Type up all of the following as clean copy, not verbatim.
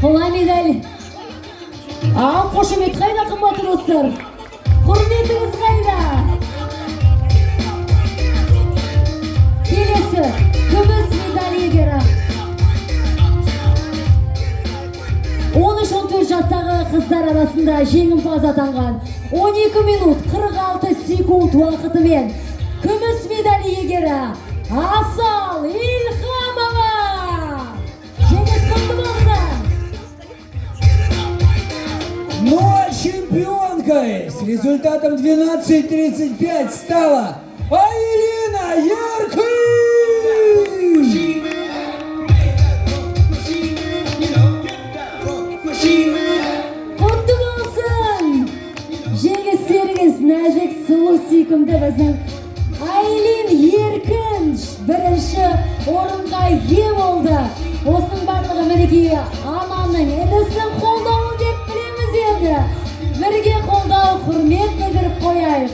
Қола медаль. Ал қошемет қайда қымбатты достар? Құрметіңіз қайда? Келесі күміс медаль иегері. 13-14 жастағы қыздар арасында жеңімпаз атанған 12 минут 46 секунд уақытымен күміс медаль иегері Асал Илхамова. Жеңіс құтты болсын. Ну а чемпионкой с результатом 12:35 стала Айлина Яркин. Құтты болсын. Жеңістеріңіз нәзік сұлу сүйкімді біздің Айлин Еркін бірінші орынға ие болды. Осының барлығы мінекей ананың інісін қолдауы деп білеміз енді. Бірге қолдау, құрмет білдіріп қояйық.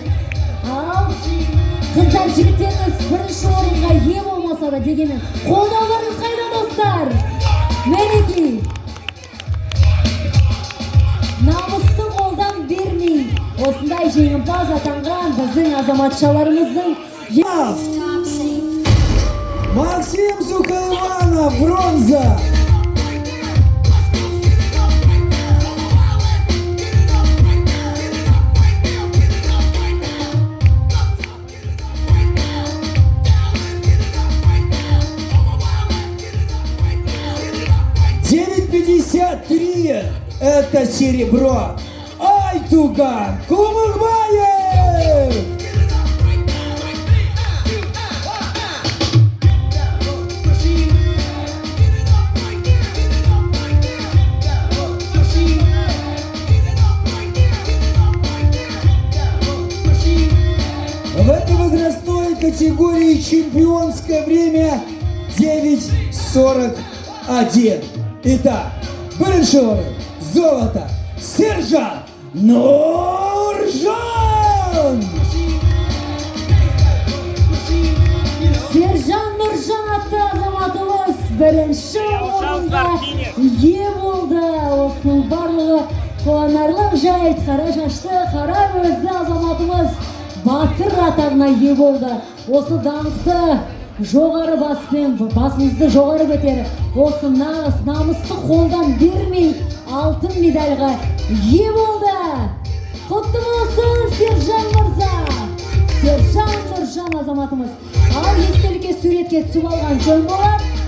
Ал қыздар, жігіттеріңіз бірінші орынға ие болмаса да дегенмен қолдауларыңыз қайда достар? Мінекей намысты қолдан бермей осындай жеңімпаз атанған біздің азаматшаларымыздың Максим Сухойланов, бронза. $9.53 это серебро. Айтуган Кумыкбаев. В этой возрастной категории чемпионское время 9:41. Итак, бірінші орын золото Сержан Нұржан. Сержан Нұржан атты азаматымыз бірінші орынға ие болды. Осының барлығы қуанарлық жайт. Қара шашты, қара көзді азаматымыз батыр атағына ие болды. Осы даңқты жоғары баспен басымызды жоғары көтеріп, осы нағыз намысты қолдан бермей алтын медальға ие болды. Құтты болсын Сержан мырза. Сержан Нұржан азаматымыз. Ал естелікке суретке түсіп алған жөн болады.